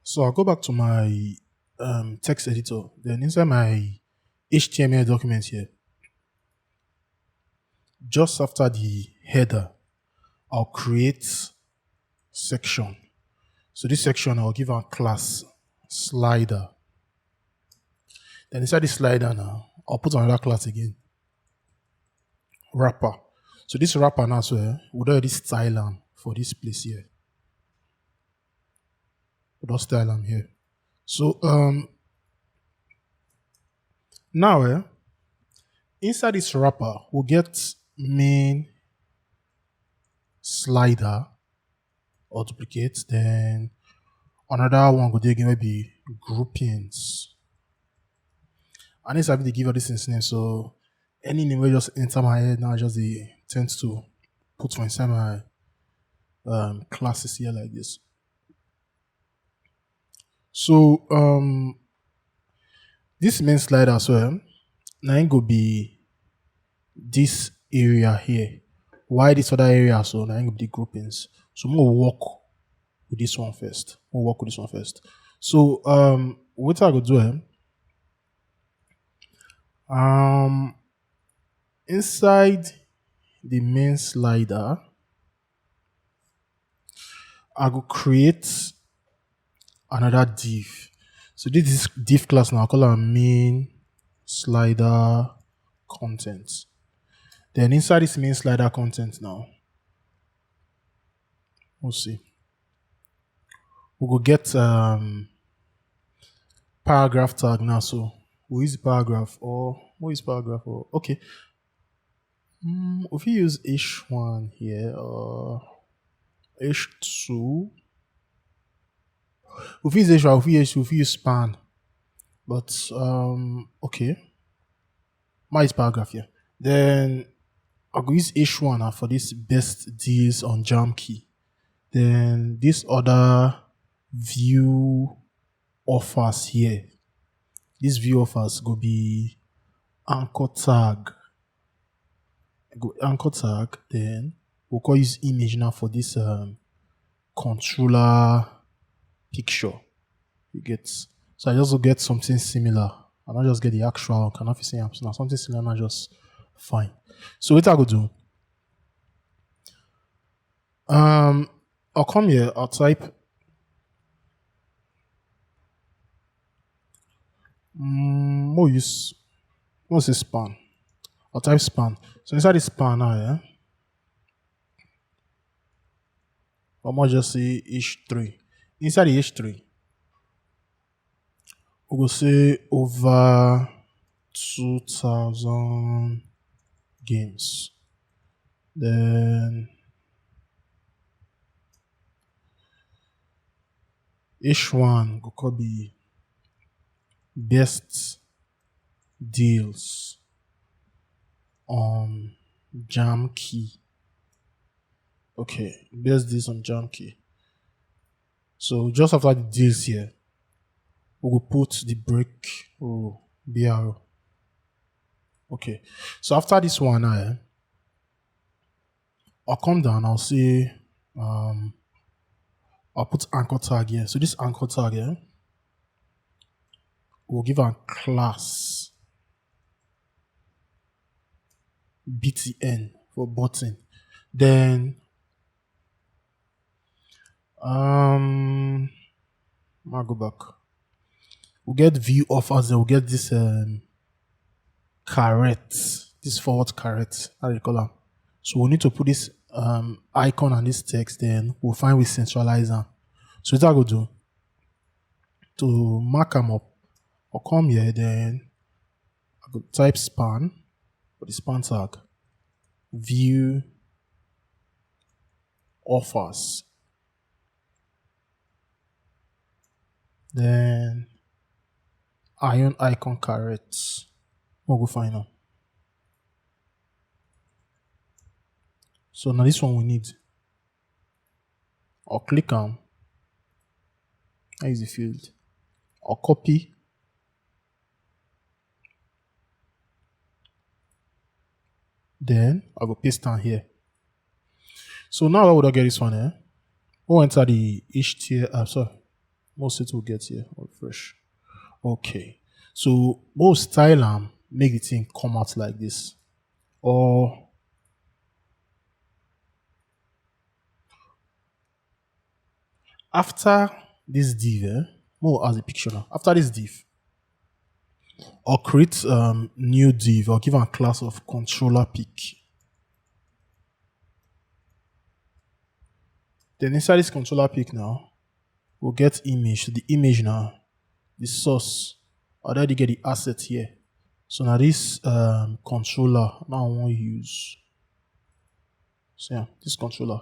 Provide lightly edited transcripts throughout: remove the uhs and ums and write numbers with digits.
So I'll go back to my text editor. Then inside my HTML document here, just after the header, I'll create section. So this section, I'll give a class slider. Then inside the slider now, I'll put another class again, wrapper. So this wrapper now, so we'll already style them for this place here. We'll just style them here. So now inside this wrapper, we'll get main slider or duplicate. Then another one go there again maybe groupings. And this I be to give all this things name. So any name will just enter my head now, just the tends to put for inside my classes here like this. So this main slider as well, now it go be this area here. Why this other area? So now it go be the groupings. So I'm gonna work with this one first. So what I go do inside the main slider, I go create another div. So this is div class now. I call it main slider content. Then inside this main slider content now, we'll see. We will get paragraph tag now. So we use paragraph or what is paragraph or okay. If you use H1 here or H2, if you use H1, if you use span, but okay, my is paragraph here. Then I'll go use H1 now for this best deals on Jamkey. Then this other view offers here. This view offers go be anchor tag. Go anchor tag. Then we'll call use image now for this controller picture. You get so I just will get something similar. I not just get the actual cannot see now something similar now just fine. So what I go do? I'll come here, I'll type what's this span? I'll type span. So inside the span now, I might just say H3. Inside the H3, we will say over 2000 games. Then H1 could be best deals on Jamkey. Okay, best deals on Jamkey. So just after the deals here, we will put the break or BR. Okay, so after this one, I'll come down. I'll say I'll put anchor tag here. So this anchor tag here, we'll give a class btn for button. Then I'll go back. We'll get view offers. We'll get this caret, this forward caret. How do you call them? So we need to put this icon and this text. Then we'll find we centralize them. So what I go do to mark them up, I'll come here. Then I go type span for the span tag. View offers. Then iron icon carrots. We'll go find them. So now this one we need. I'll click on. That is the field. I'll copy. Then I will paste down here. So now how would I get this one here? We'll enter the HTML. Sorry. Most it will get here. Refresh. Okay. So most style make the thing come out like this. Or after this div, more as a picture now. After this div, or create new div or give a class of controller pic. Then inside this controller pic now, we'll get image. So the image now, the source. Already get the asset here. So now this controller now I want to use. So yeah, this controller.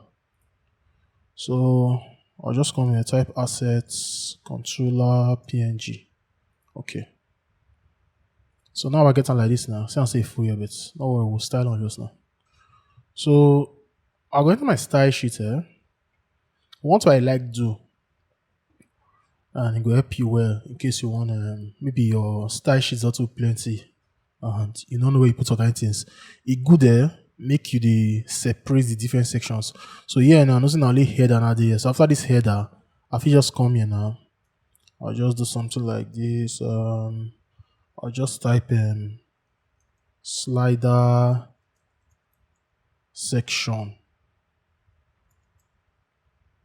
So I'll just come here, type assets, controller, PNG. Okay. So now I get on like this now. See, I'll say full a bit. No worry, we'll style on just now. So I'll go into my style sheet here. What I like do, and it will help you well in case you want maybe your style sheets are too plenty and you don't know where you put all kind of things. It good there make you the separate the different sections. So here now, nothing only header now there. So after this header, I will just come here now. I'll just do something like this. I'll just type slider section.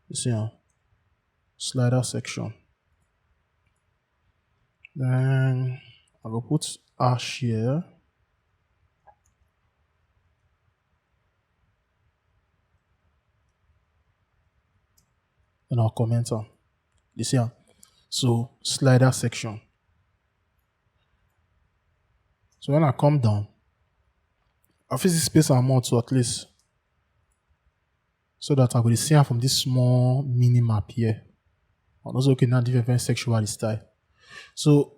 You see now, slider section. Then I will put hash here. And I'll comment on. You see how? So slider section. So when I come down, I fix the space and more to at least so that I will see her from this small mini map here. And also okay now different sexual style. So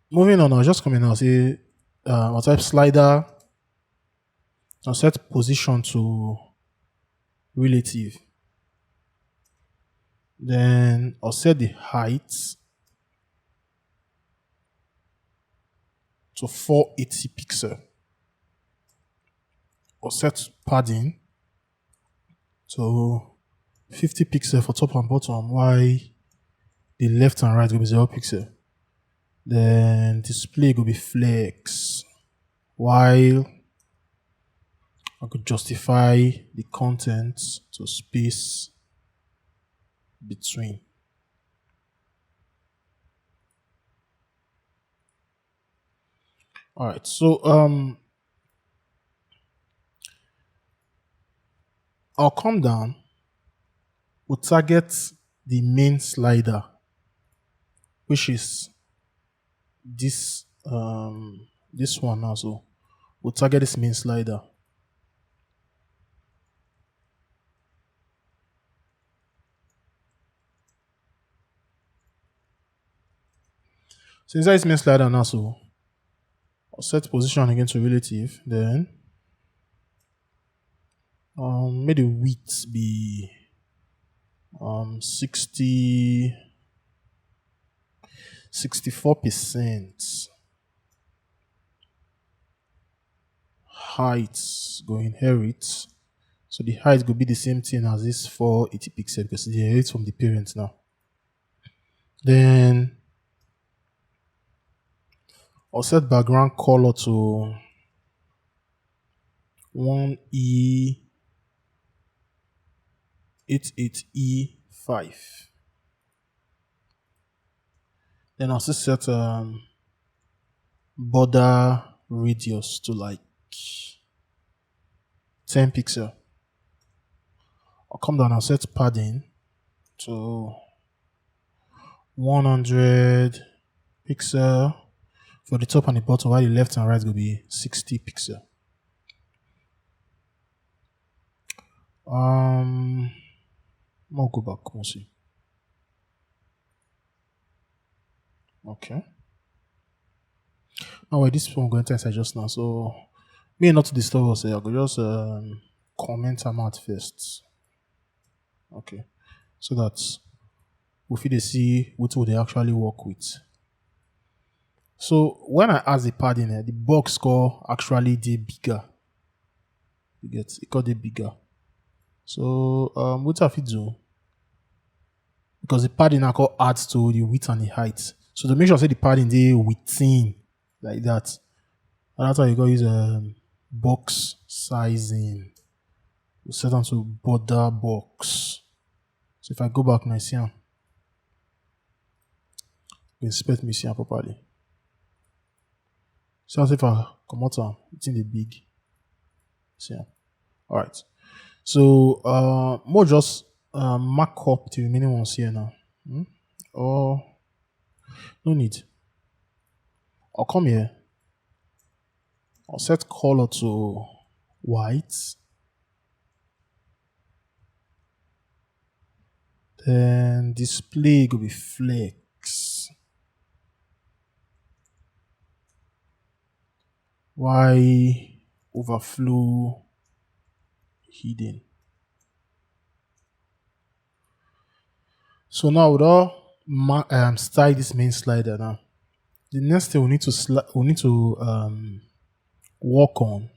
moving on, I'll just come in and say I'll type slider. I'll set position to relative. Then I'll set the height to 480 pixel. I'll set padding to 50 pixel for top and bottom, while the left and right will be 0 pixel. Then display will be flex, while I could justify the content to space between. All right, so I'll come down. We'll target the main slider, which is this this one also. We'll target this main slider. So inside this main slider now, so I'll set position again to relative. Then may the width be 64%. Height go inherit. So the height will be the same thing as this 480 pixel because it inherits from the parent now. Then I'll set background color to 1E88E5. Then I'll also set border radius to like 10 pixel. I'll come down and set padding to 100 pixel for the top and the bottom, while the left and right will be 60 pixel. I'll go back, we'll see. Okay. Now wait, this one going to answer just now, so me not to disturb us, I could just comment them out first. Okay. So that we feel they see what will they actually work with. So when I ask the padding, the box score actually did bigger. You get it got the bigger. So what have you do? because the padding now called adds to the width and the height. So to make sure say the padding they within like that. And that's how you go use box sizing. We set on to border box. So if I go back now, see we inspect me see properly. So if I come out it's in the big. See Alright. So more just mark up the remaining ones here now. Or no need. I'll come here. I'll set color to white. Then display will be flex. Y overflow hidden. So now with all style this main slider now. The next thing we need to work on.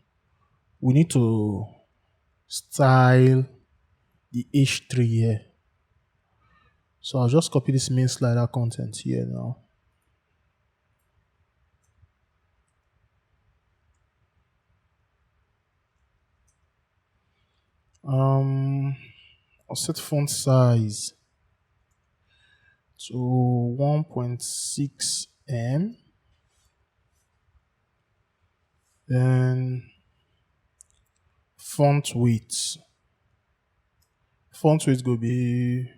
We need to style the H3 here. So I'll just copy this main slider content here now. I'll set font size to 1.6 M. Then font weight. Font weight will be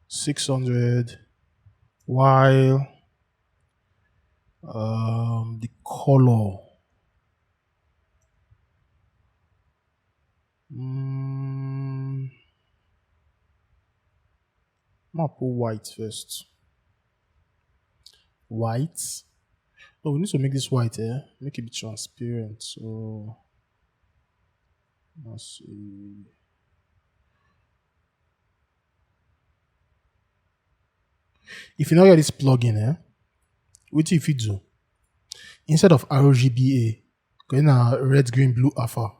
600, while the color I'm gonna put white first. White. No, we need to make this white, make it be transparent. So let's see. If you know get this plugin, what if you do? Instead of RGBA, going red, green, blue, alpha.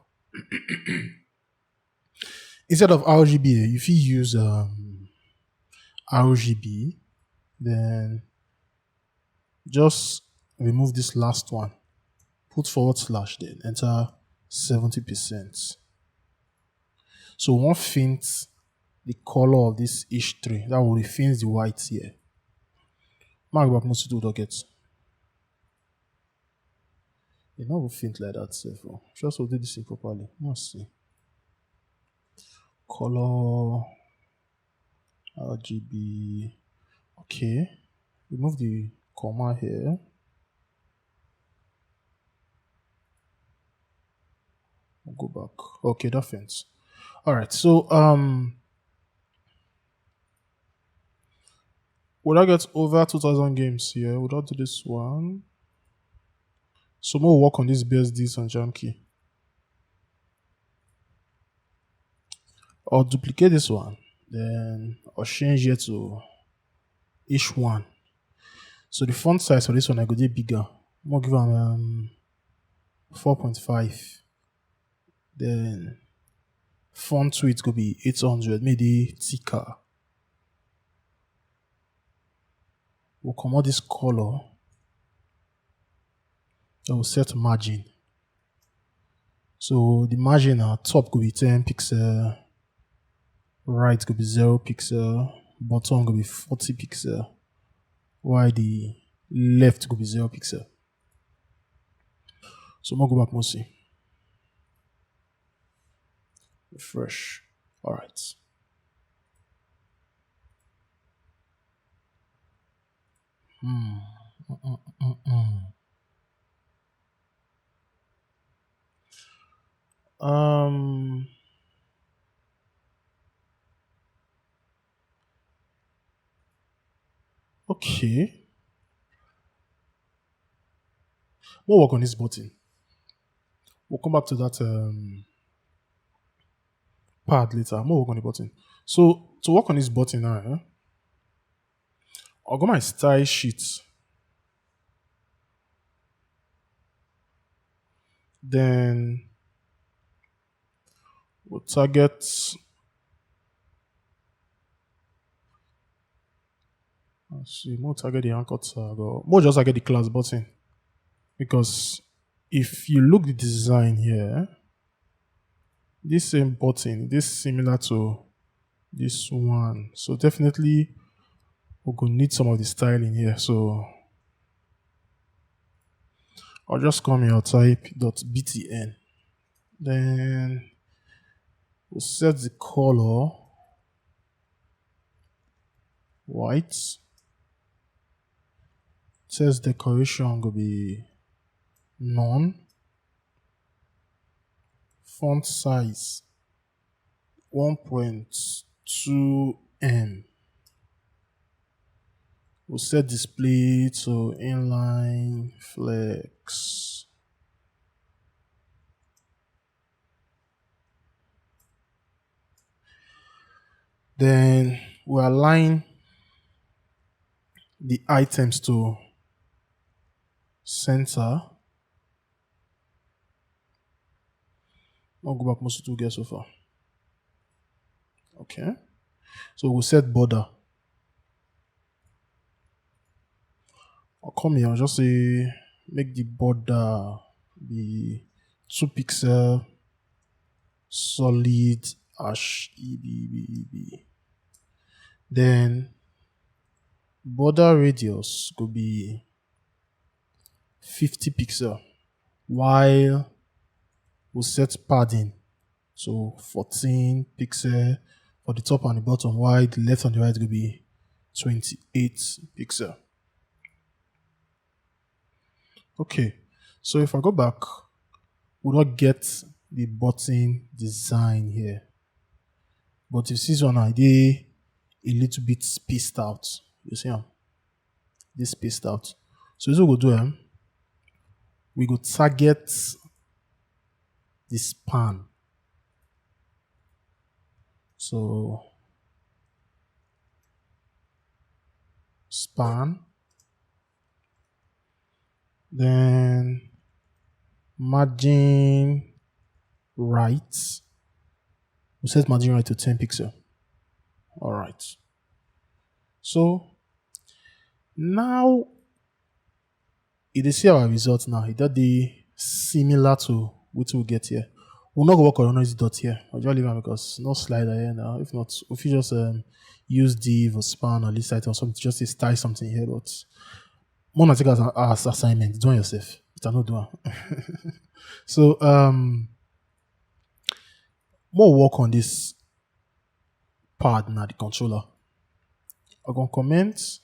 Instead of RGBA, if you use RGB, then just remove this last one, put forward slash, then enter 70%. So one faint the color of this H3, that will faint the white here. Mark back most do not get. You know, we faint like that, so just will do this thing properly. Let's see. Color RGB. Okay. Remove the comma here. We'll go back. Okay, that fence. Alright, so would I get over 2000 games here? Would I do this one? So we'll work on this BSDs and jam key. I'll duplicate this one. Then I'll change here to H1. So the font size for this one I go do bigger. I'm gonna give them 4.5. Then font width could be 800, maybe thicker. We'll come out this color. Then we'll set margin. So the margin at top could be 10 pixel, right could be 0 pixel, bottom could be 40 pixel, while the left could be 0 pixel. So we'll go back and see. Refresh. Alright. Okay. We'll work on this button. We'll come back to that part later. We'll work on the button. So to work on this button now, I'll go my style sheet. Then we'll target See, more target the anchor tag or more just target the class button. Because if you look the design here, this same button, this similar to this one. So definitely we're gonna need some of the styling here. So I'll just come here, I'll type .btn. Then we'll set the color white. Says decoration will be none. Font size 1.2 m. We'll set display to inline flex. Then we'll align the items to center. I'll go back most to get so far. Okay. So we'll set border. I'll come here, I'll just say make the border be 2 pixel solid #EBB. Then border radius could be 50 pixel, while we'll set padding so 14 pixel for the top and the bottom, while the left and the right will be 28 pixel. Okay, so if I go back, we'll not get the button design here. But you see this one, I did a little bit spaced out. You see them? This spaced out. So this is what we'll do. We go target the span. So span. Then margin right. We set margin right to 10 pixel. All right. So now it is here our result now. It that the similar to what we'll get here. We'll not go work on this dot here. I'll just leave it because no slider here now. If not, if you just use div or span or list item or something, just to style something here, but more than take as assignment, do it yourself. It's not do it. So more work on this part now, the controller. I'm gonna comment.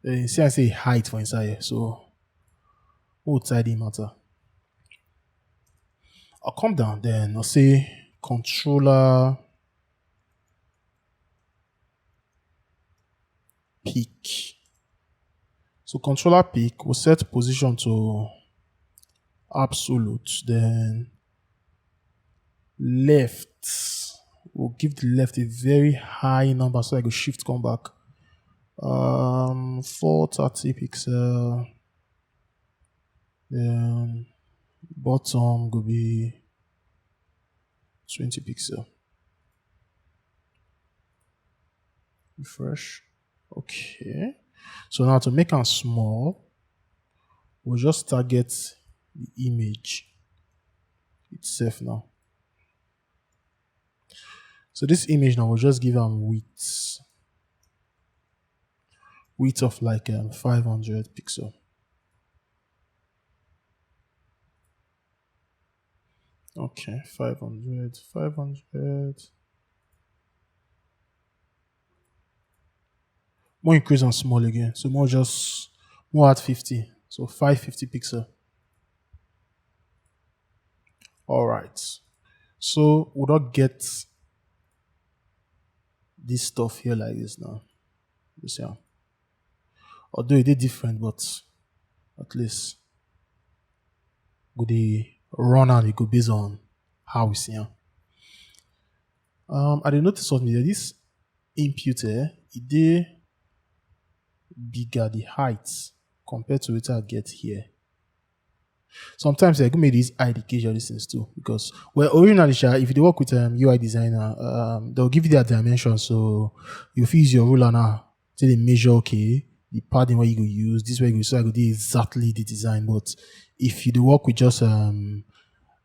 See, I say height for inside here. So outside the matter. I'll come down then I'll say controller peak. So controller peak will set position to absolute, then left. We'll give the left a very high number so I go shift come back. 430 pixel. Then bottom will be 20 pixel. Refresh. Okay. So now to make them small, we'll just target the image itself now. So this image now we'll just give them width of like 500 pixel. Okay, 500. More increase on small again. So more at 50. So 550 pixel. All right. So we'll not get this stuff here like this now. You see how? Although it is different, but at least good run and it go based on how we see it. I did notice something that this input it is bigger the height compared to what I get here. Sometimes I go make these ID casual these things too because well originally if you work with UI designer, they'll give you their dimensions so you fit use your ruler now till they measure okay the padding where you go use this way you go so I go do exactly the design. But if you do work with just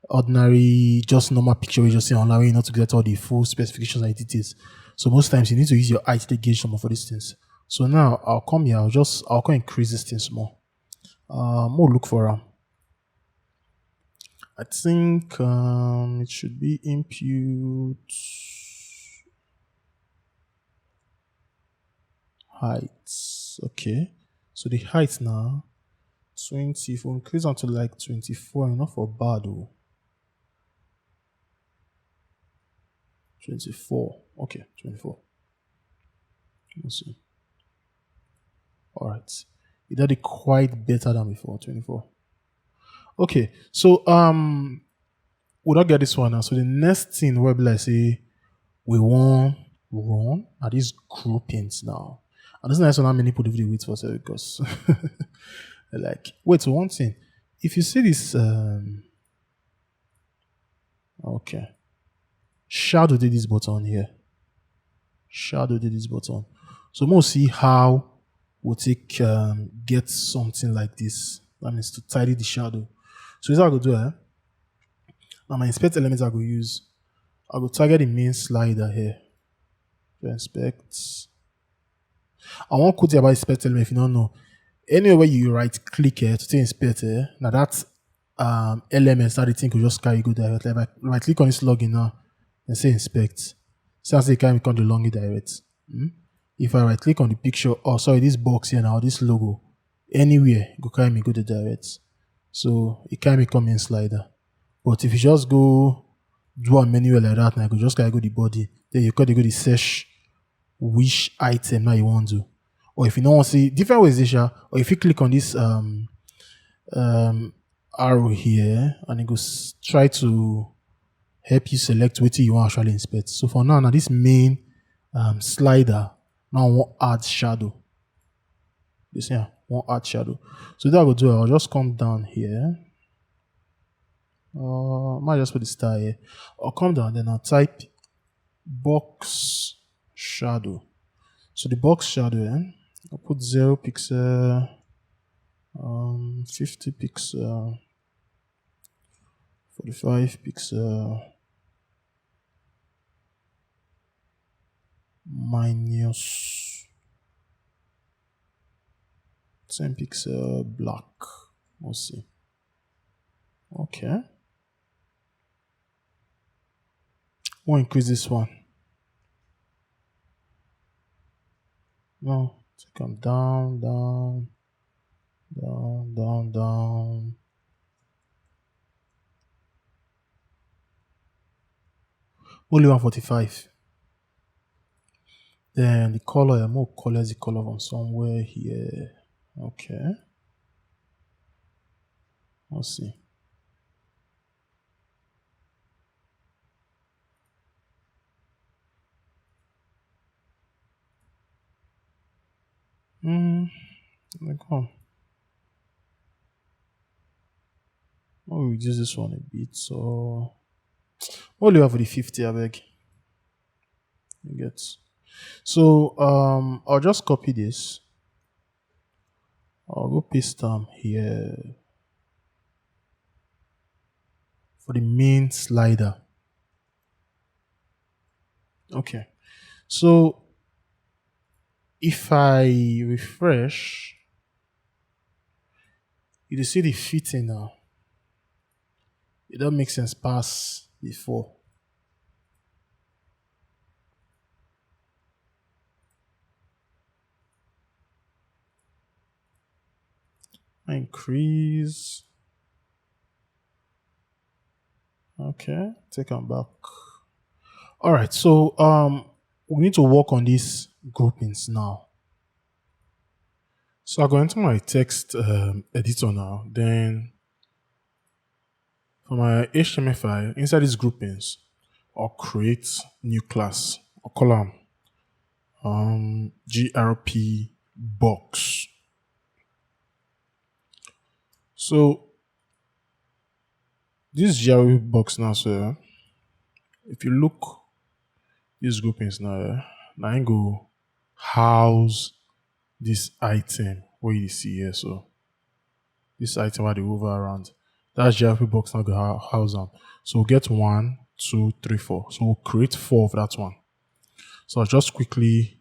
ordinary just normal picture you just see online where you not to get all the full specifications and details, so most times you need to use your eye to gauge some of these things. So now I'll come here, I'll come increase this things more. More look for I think it should be impute heights. Okay, so the height now 20. If we increase onto like 24, enough for bad though. 24. Okay, 24. Let's see. All right, it did it quite better than before. 24. Okay, so we'll not get this one now. So the next thing where be like say we want run are these groupings now. And this nice one how many people do wait for because like wait, so one thing. If you see this okay. Shadow did this button here. Shadow did this button. So we'll see how we'll take get something like this. That means to tidy the shadow. So here's what I go do now my inspect elements I go use. I go target the main slider here. To inspect. I won't quote about inspect element if you don't know. Anywhere you right click here to inspect here, now that elements that the thing could just carry go direct. Like if I click on this login now and say inspect, so as it can become the login direct. If I right click on the picture, oh sorry, this box here now, this logo, anywhere go carry me go to direct. So it can become in slider. But if you just go do a menu like that, now you just carry go the body, then you can go the search which item now you want to. Or if you don't want to see different ways this, or if you click on this arrow here and it goes try to help you select what you want to actually inspect. So for now this main slider now I want add shadow. You see, I want add shadow. So that I will do, I'll just come down here. Might just put the star here. I'll come down, then I'll type box shadow. So the box shadow, I'll put 0 pixel, 50 pixel, 45 pixel, minus 10 pixel black. We'll see. Okay. We'll increase this one. No, take them down, down, down, down, down. Only 145. Then the color, I'm more colors the color from somewhere here. Okay. Let's see. Like, I'll reduce this one a bit. So, what do you have for the 50? I beg. You get. So, I'll just copy this. I'll go paste them here for the main slider. Okay. So, if I refresh, you see the fitting now. It don't make sense past before. Increase. Okay, take them back. All right, so we need to work on these groupings now. So I'll go into my text editor now. Then for my HTML file, inside these groupings, I'll create new class. I'll call them GRP box. So This GRE box now, so if you look these groupings now, now I go house this item where you see here. So this item where they hover around, that's GRP box now go house them. So we'll get 1, 2, 3, 4. So we'll create 4 of that one. So I'll just quickly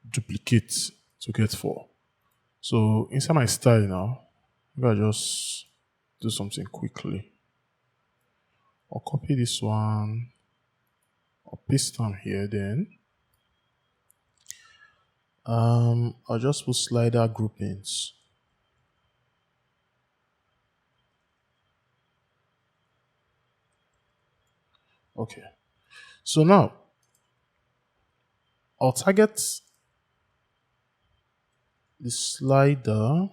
duplicate to get 4. So inside my style now, I'm gonna just do something quickly. I'll copy this one, I'll paste them here then. I'll just put slider groupings. Okay. So now I'll target the slider.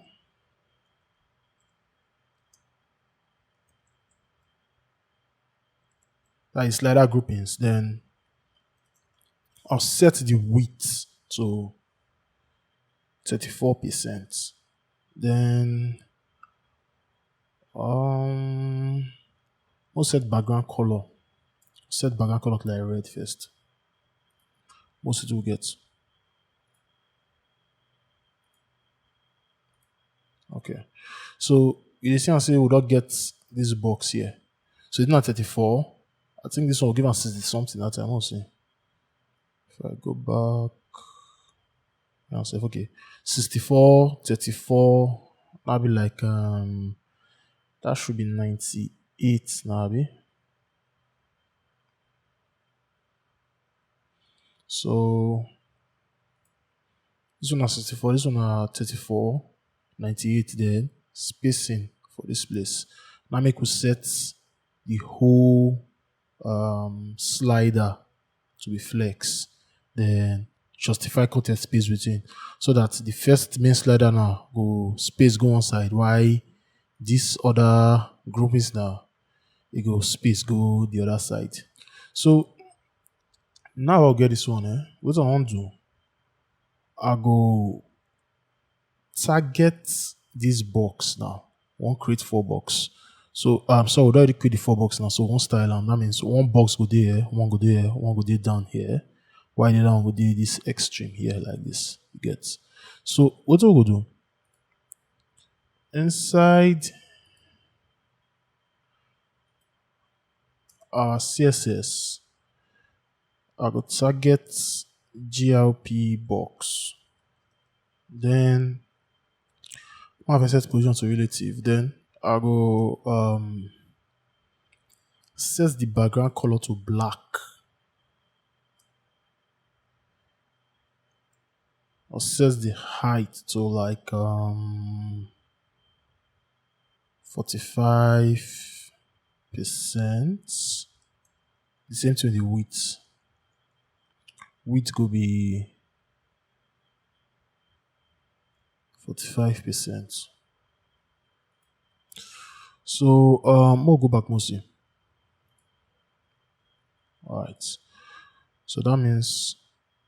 That is slider groupings. Then I'll set the width to 34%. Then we'll set background color. Set background color to like red first. Most it will get. Okay. So you see, I say we don't get this box here. So it's not 34. I think this one will give us 60 something that time. I'll see. If I go back, I'll say okay, 64, 34. That'll be like that should be 98 now, be. So this one is 64, this one is 34, 98 then spacing for this place. Now make we set the whole slider to be flex, then justify content space between, so that the first main slider now go space go one side, while this other groupings now it go space go the other side. So now I'll get this one. What I want to do, I go target this box now. One create 4 box. So so we already create the 4 box now. So one style that means one box go there, one go there, one go there down here. While the other one go there this extreme here like this. You get. So what we go do? Inside our CSS, I go target GLP box. Then I have a set position to relative. Then I go set the background color to black. I'll set the height to like 45%. The same thing with the width. Width could be 45%. So we'll go back mostly. Alright. So that means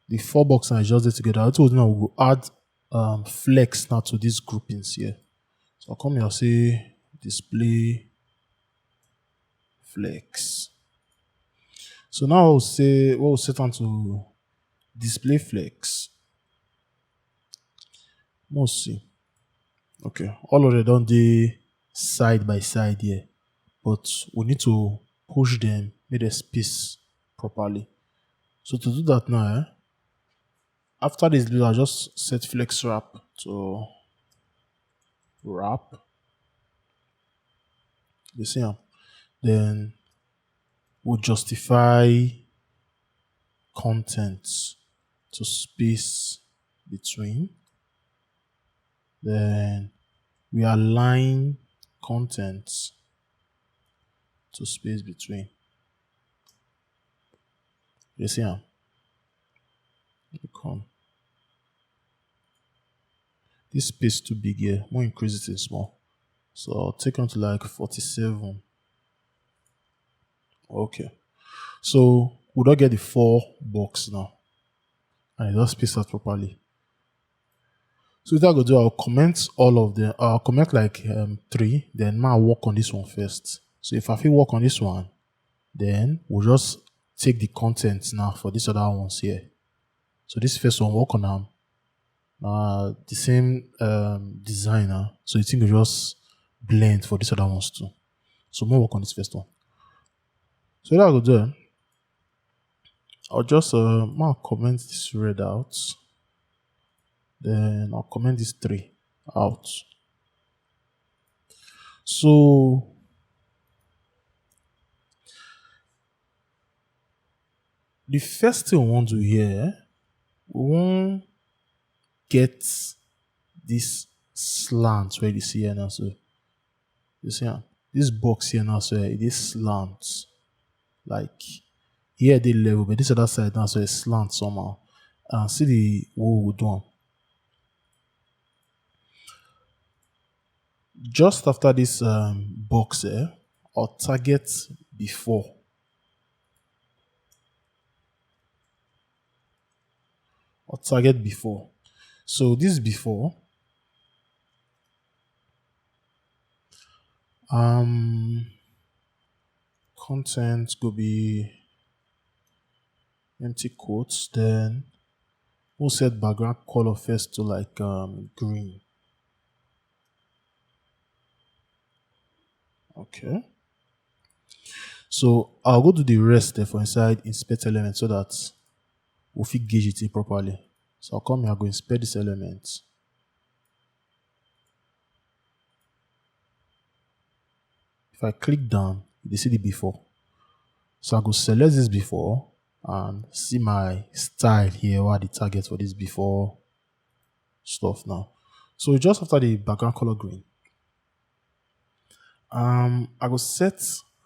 the 4 boxes are just there together. I told you now we'll add flex now to these groupings here. So I'll come here and say display flex. So now I'll say what we'll set on to display flex. Most see. Okay, all of them don't they side by side here, but we need to push them, make the space properly. So to do that now, after this, I'll just set flex wrap to wrap. You see, then we'll justify contents to space between. Then we align contents to space between. You see, come. This space too big here. More increase it in small. So I'll take on to like 47. Okay. So we don't get the 4 box now. And I just space that properly. So what I go do, I'll comment all of them. I'll comment like 3. Then I'll work on this one first. So if I feel work on this one, then we'll just take the contents now for these other ones here. So this first one, work on them. The same designer. So you think we just blend for these other ones too. So more work on this first one. So what I'll do, I'll just comment this red out. Then I'll comment these three out. So the first thing we want to do here, we want get this slant where you see here now. So you see this box here now, so it is slant. Like here they level, but this other side now so it's slant somehow. And see the what we're doing. Just after this box here, I'll target before. I'll target before. So this before. Content could be empty quotes, then we'll set background color first to like green. Okay. So I'll go to the rest there for inside inspect element so that we'll fit gauge it in properly. So I'll come here, I'll go inspect this element. If I click down, you see the before. So I go select this before and see my style here, what are the targets for this before stuff now. So just after the background color green, I go set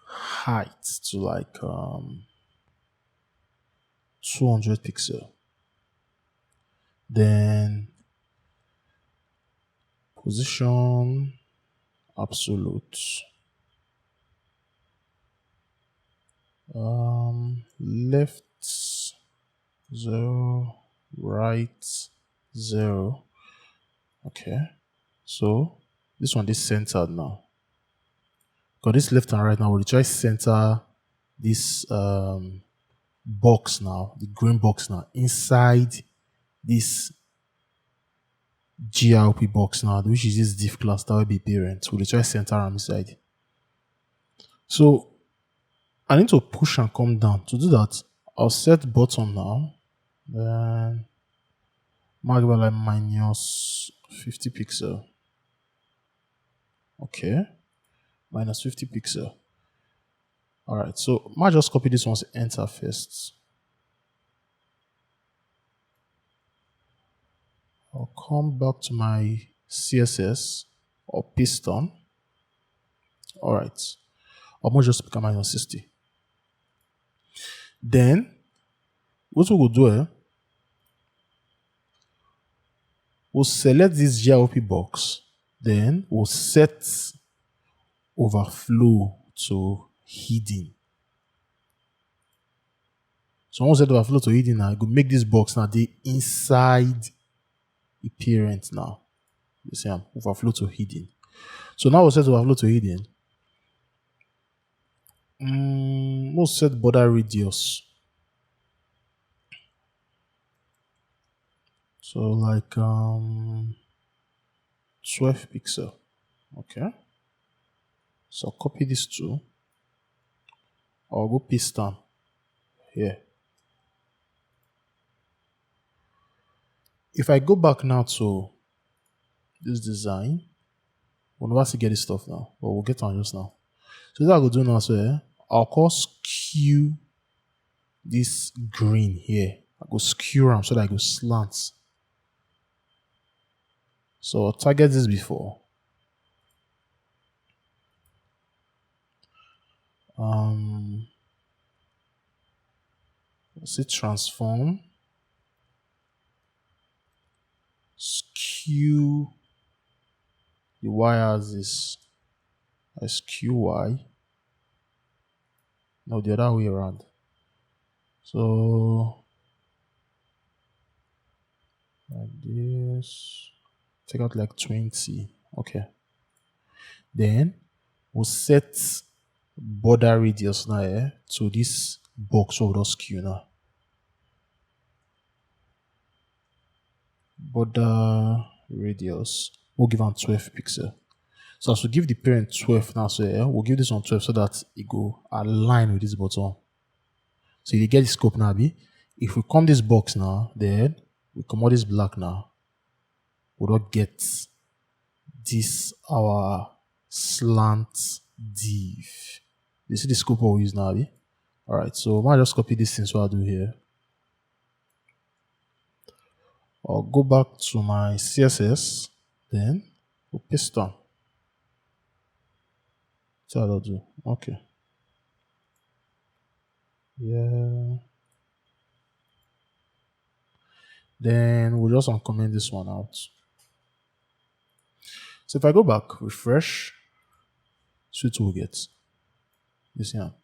height to like 200 pixel. Then position absolute. Left 0, right 0. Okay. So this one is centered now. Because this left and right now, we'll try center this box now, the green box now, inside this GRP box now, which is this div class that will be parent. We'll try center them inside. So I need to push and come down. To do that, I'll set bottom now. Then mark by like minus 50 pixel. Okay. Minus 50 pixel. Alright, so I might just copy this one to enter first. I'll come back to my CSS or piston. Alright. I'm going to just become minus 60. Then, what we will do, we'll select this GRP box. Then, we'll set overflow to hidden. So once set overflow to hidden now, I go make this box now the inside the parent now. You see, I'm overflow to hidden. So now we'll set overflow to hidden. We'll set border radius. So like 12 pixel. Okay. So copy this too. I'll go paste them here. If I go back now to this design, we'll never see get this stuff now, but we'll get on just now. So what I will do now, so I'll call skew this green here. I go skew them so that I go slants. So I'll target this before. Let's say transform. Skew the y-axis as qy. No, the other way around. So like this. Take out like 20. Okay. Then we'll set border radius now to this box of those Q now. Border radius, we'll give them 12 pixel. So as we give the parent 12 now, so we'll give this one 12 so that it go align with this button. So you get the scope now, if we come this box now, then we come out this black now, we don't get this our slant div. You see the scope we'll use now, Alright, so I might just copy this thing, so I'll do here. I'll go back to my CSS, then we'll paste down. So I'll do. Okay. Yeah. Then we'll just uncomment this one out. So if I go back, refresh, see what we'll get. You see now.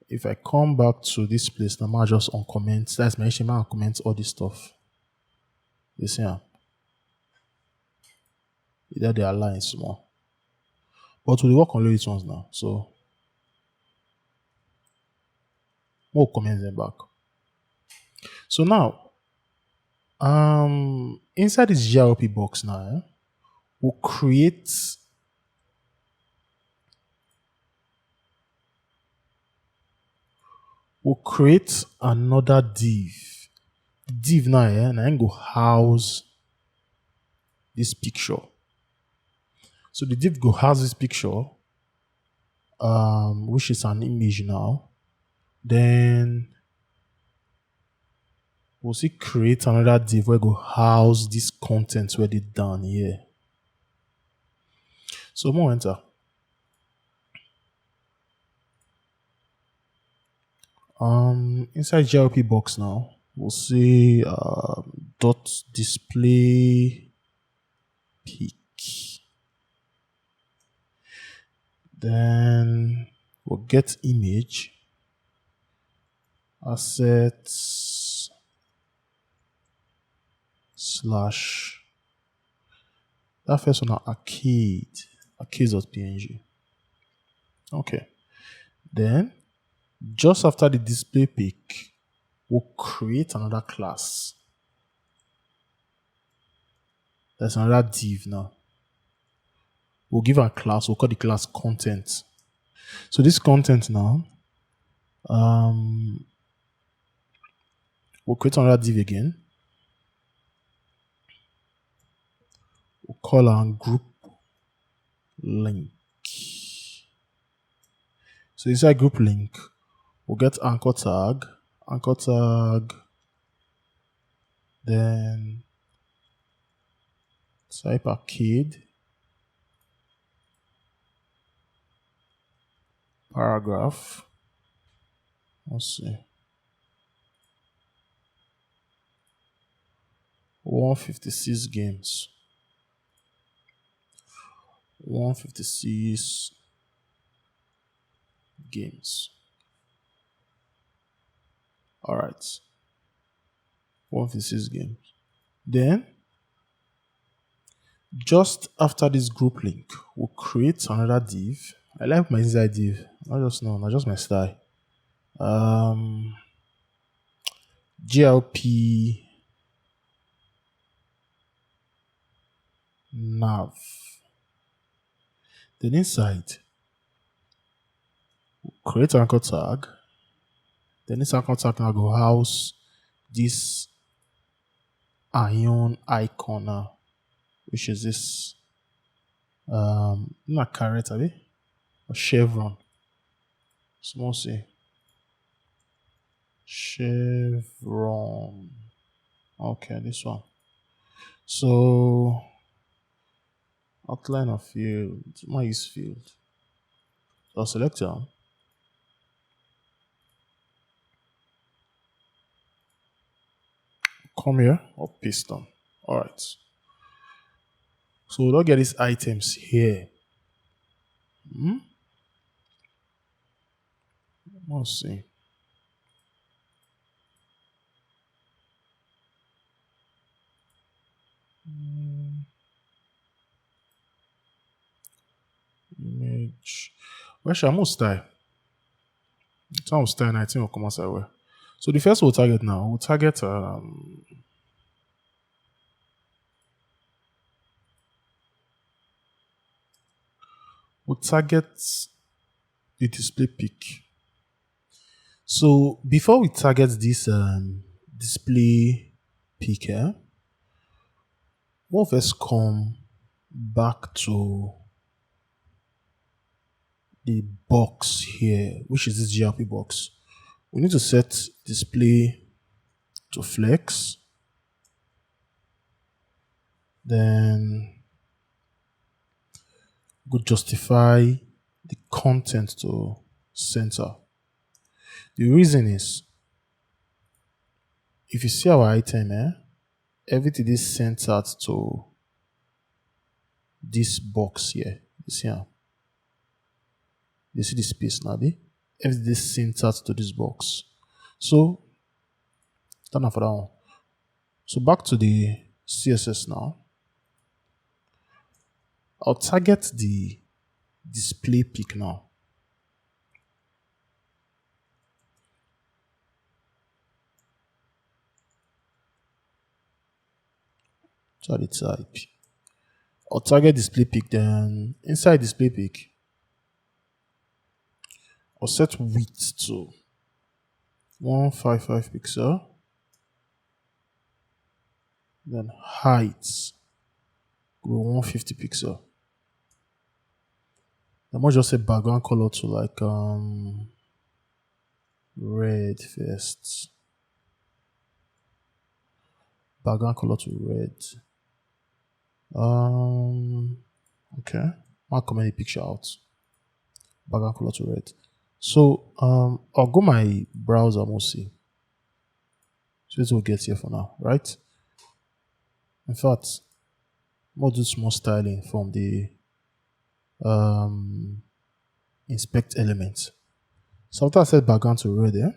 If I come back to this place, now I just uncomment. That's my issue. I uncomment all this stuff. You see now. Either they align small. But we'll work on these ones now. So we'll comment them back. So now, inside this GRP box now, we'll create another div. The div now, and I go house this picture. So the div go house this picture, which is an image now. Then we'll see create another div where go house this content where they done here. So more enter. Inside GLP box now, we'll see dot display pic. Then we'll get image assets slash that first one arcade.png. Okay. Then just after the display pic, we'll create another class. There's another div now. We'll give a class, we'll call the class content. So this content now, we'll create another div again. We'll call our group link. So inside group link, we'll get anchor tag, then type arcade, paragraph. Let's see. 156 games. 156 games. Alright. 156 games. Then, just after this group link, we'll create another div. I like my inside div. Not just my style. GLP nav. Then inside, we'll create an anchor tag. Then this anchor tag now go house this ion icon now, which is this not caret, or chevron. Small c. Chevron. Okay, this one. So outline of field, my use field. So I'll select them. Come here or paste them. Alright. So we'll get these items here. Let's see. Image. Where shall I style? Some style 19 will come outside well. So the first we'll target now. We'll target the display pic. So before we target this display pic here, we'll first come back to the box here, which is this GRP box. We need to set display to flex. Then go justify the content to center. The reason is, if you see our item here, everything is centered to this box here. You see how? You see the space now, everything is centered to this box. So, turn off for that one. So back to the CSS now. I'll target the display pic now. So the type. I'll target display pic, then inside display pic, I'll set width to 155 pixel. Then height go 150 pixel. I might just set background color to like red first. Background color to red. Okay. I'll comment the picture out. Background color to red. So I'll go my browser mostly. So this will get here for now, right? In fact, I'll do small styling from the inspect element. So after I set background to red there,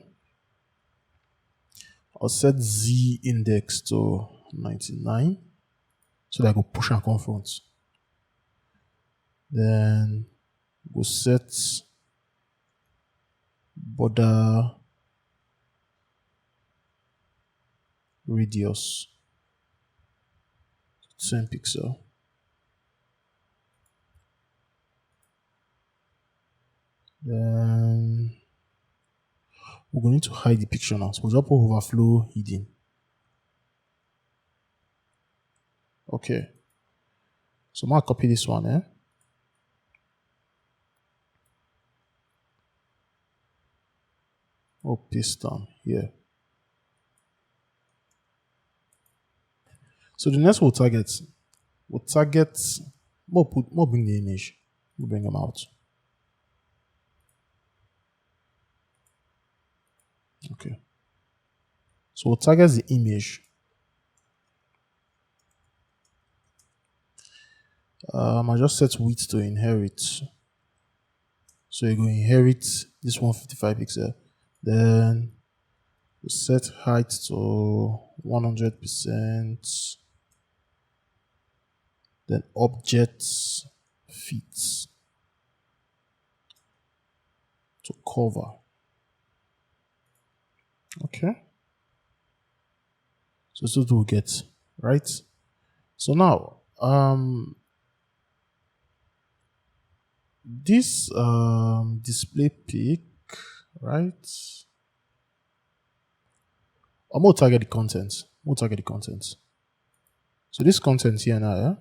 I'll set Z index to 99 so that I go push and come front. Then we'll set border radius 10 pixel. Then we're going to hide the picture now. So we'll just put overflow hidden. Okay. So I'm going to copy this one, Oh, paste down here. So the next we'll target, we'll bring the image, we'll bring them out. Okay. So we'll target the image. I just set width to inherit. So you're going to inherit this 155 pixel. Then we'll set height to 100%. Then objects fits to cover. Okay. So this is what we'll get, right? So now, this display pic, right? I'm going to target the content. So this content here now,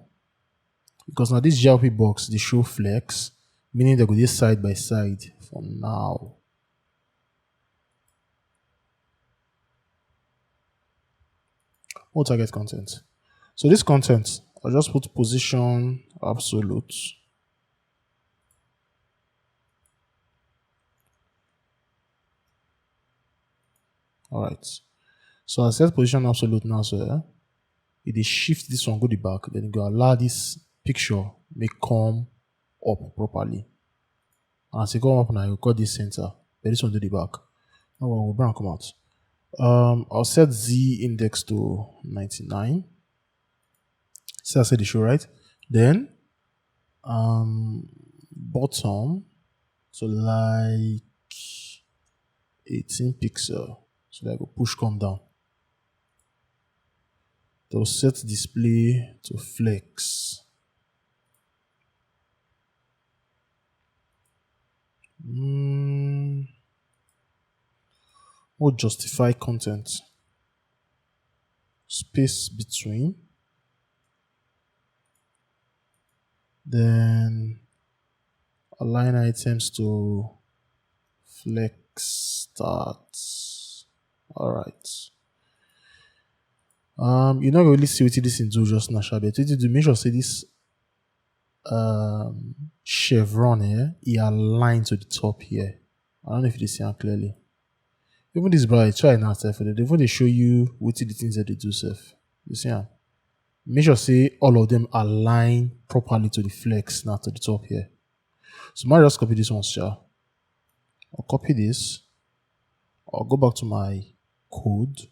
because now this GRP box, the show flex, meaning they go this side by side for now. We'll target content. So this content, I'll just put position absolute. All right. So I set position absolute now. So it is shift this one, go the back. Then you go allow this picture may come up properly. And as you go up now, you got this center. But this one do the back. Now we'll bring come out. I'll set Z index to 99. So I said the show, right? Then bottom, to like 18 pixel. So that I go push come down. They'll set display to flex. Or justify content. Space between. Then align items to flex start. Alright. You're not really see what this in do just now, but what you do, make sure say this chevron here, it aligns to the top here. I don't know if you see it clearly. Even this bright, try now, self. They show you what the things that they do, self. You see how? Make sure say all of them align properly to the flex now to the top here. So I just copy this one, sure. I'll copy this. I'll go back to my code.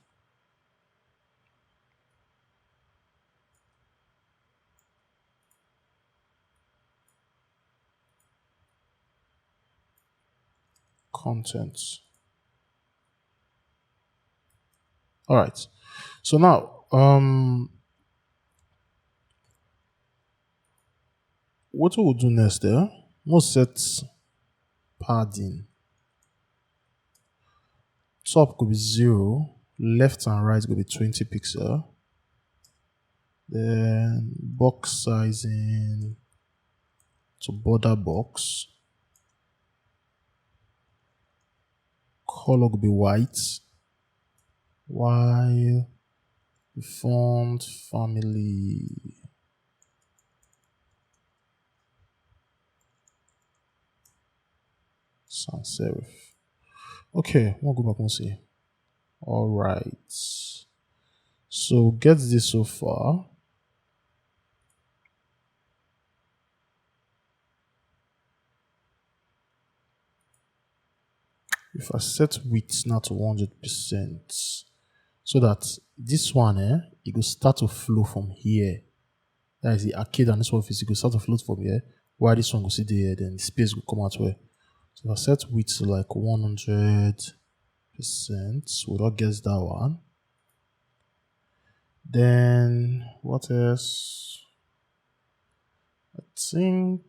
Contents. All right. So now, what we will do next there? We'll set padding. Top could be 0, left and right could be 20 pixel. Then box sizing to border box. Color could be white, while the font family sans serif. Okay, we'll go back and see. All right. So get this so far. If I set width now to 100%, so that this one, it will start to flow from here. That is the arcade and this one is it will start to float from here. While this one will sit there, then the space will come out where. So if I set width to like 100%, we'll not guess that one. Then what else? I think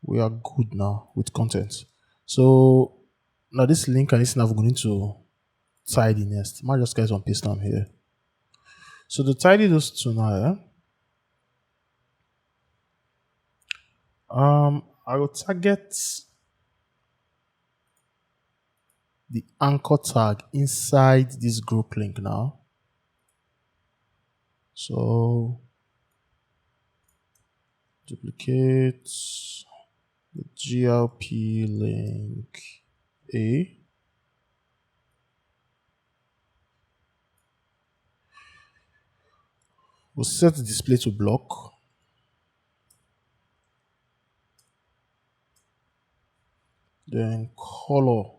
we are good now with content. So now this link and this nav we're going to tidy next. Might just get some paste down here. So to tidy those two now, I will target the anchor tag inside this group link now. So duplicate the GLP link A. We'll set the display to block. Then color.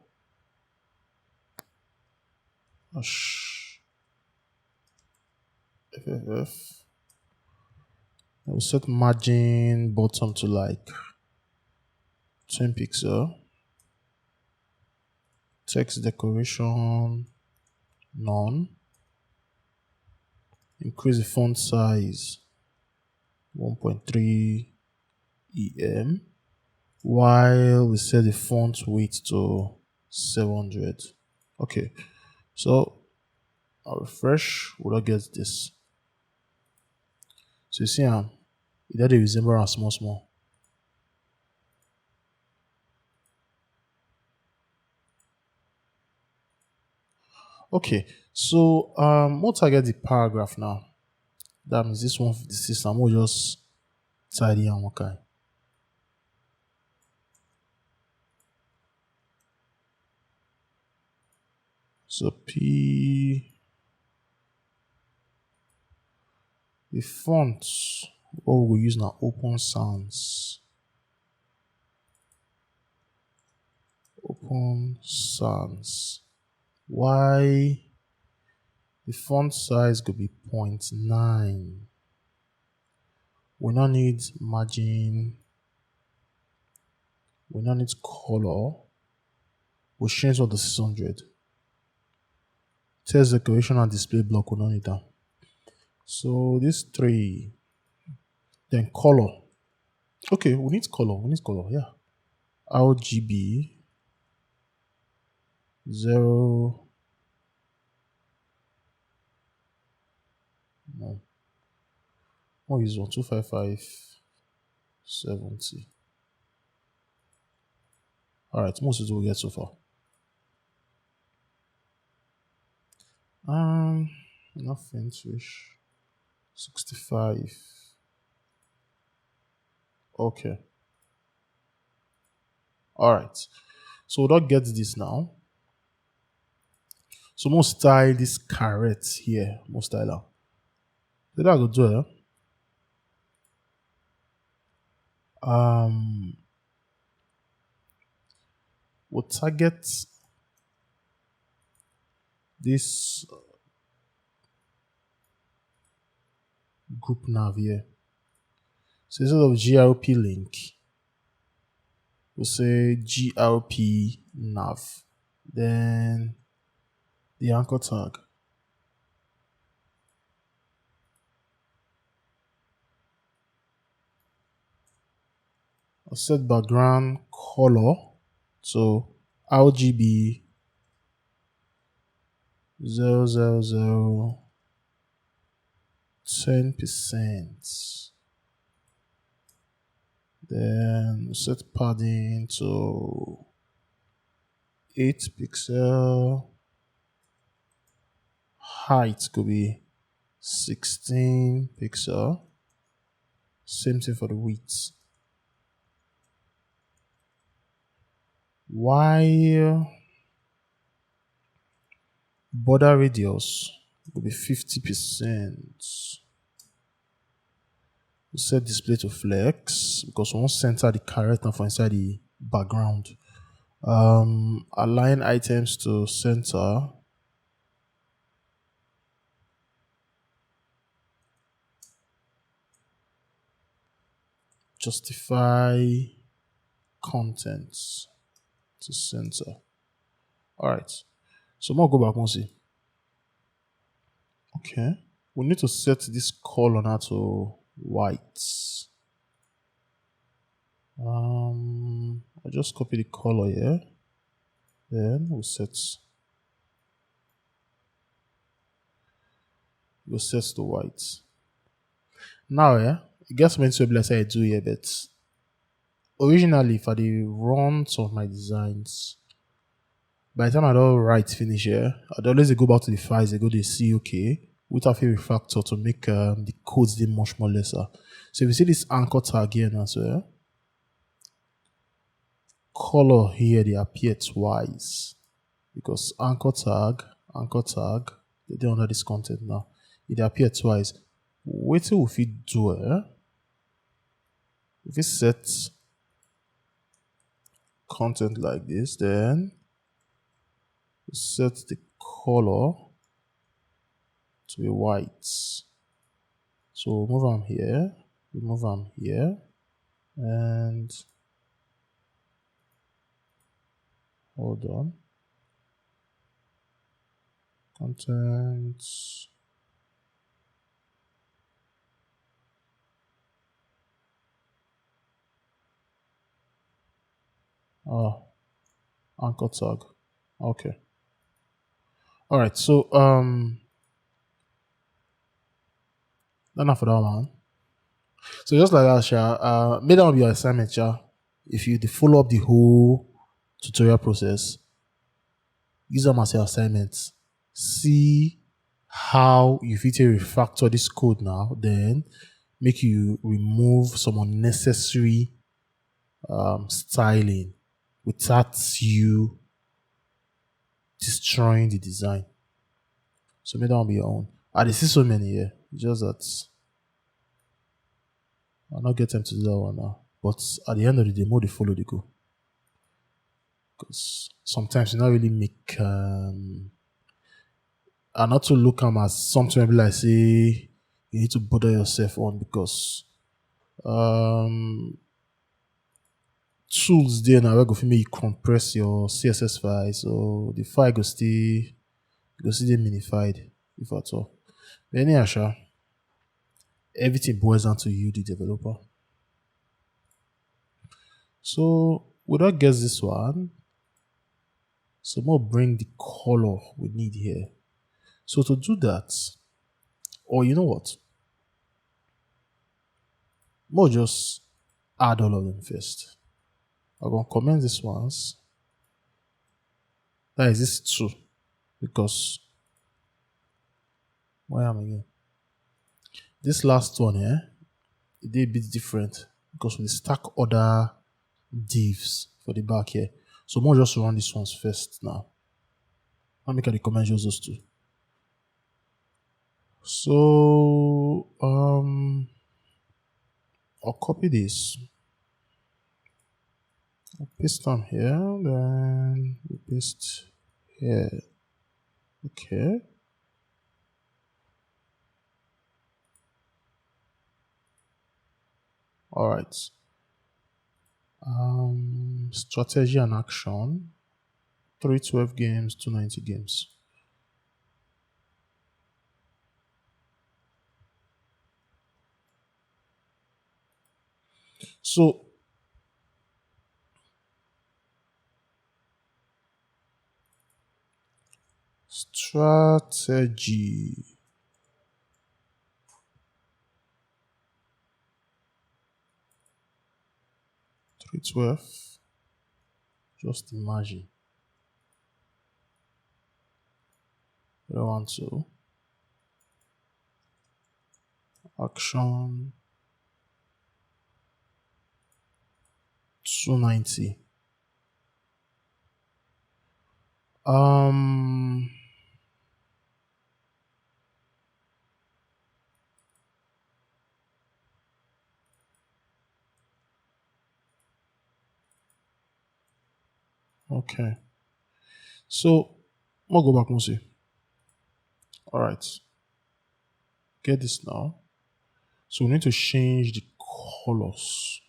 FFF. We'll set margin bottom to like 10 pixel. Text decoration none. Increase the font size 1.3 em, while we set the font weight to 700. Okay, so I'll refresh. We'll get this. So you see, it does resemble small. Okay, so we'll target the paragraph now. That means this one for the system. We'll just tidy and okay. So the font, what we'll use now, Open Sans. Open Sans. Why the font size could be 0.9. We now need margin We now need color. We'll change all the 600. Text decoration and display block, we don't need that. So these three. Then color. Okay, we need color. Yeah. RGB 0. No. What is 125570? Alright, most is what we get so far. Nothing fish. 65. Okay. Alright. So we'll not get this now. So most style this carrot here. Most style. So that I go do it. We'll target this group nav here. So instead of GRP link, we'll say GRP nav. Then the anchor tag. I'll set background color. So RGB 000 10%. Then set padding to 8 pixel. Height could be 16 pixel. Same thing for the width. While border radius will be 50%. We set display to flex because we want to center the carrot now for inside the background. Align items to center. Justify contents to center. Alright. So now go back and see. Okay. We need to set this color now to white. I just copy the color here. Then we'll set to white. Now, it gets me to be like I do here, but originally for the runs of my designs, by the time I don't write finish here, I'd always go back to the files, I go to see okay, without a refactor to make the codes they much more lesser. So if you see this anchor tag here now, so color here they appear twice because anchor tag, they're under this content now. It appear twice. Wait till if we do it. If we set content like this, then we set the color to be white. So move on here, and hold on. Content. Oh, anchor tag. Okay. All right. So enough for that one. So just like that, Sha, made that will be your assignment, Sha. If you follow up the whole tutorial process, use them as your assignments. See how you fit to refactor this code now, then make you remove some unnecessary styling without you destroying the design. So make that one be your own. I see so many here. Just that I'll not get time to do that one now. But at the end of the day, more they follow the go. Because sometimes you not really make and not to look at them as something maybe like say you need to bother yourself on because tools there now where go fit make you compress your CSS file, so the file go still dey minified if at all. But anyhow, sha, everything boils down to you, the developer. So we don't guess this one. So more bring the color we need here. So to do that, or you know what? More just add all of them first. I'm gonna comment this ones. That is this two. Because why am I here? This last one here, it did a bit different because we stack other divs for the back here. So more just run these ones first now. I'll make the comment just those two. So I'll copy this. I'll paste them here, then we paste here. Okay. All right. Strategy and action. 312 games, 290 games. So strategy. $312. Just imagine. 012. Action 290. Okay. So we'll go back and see. All right. Get this now. So we need to change the colors.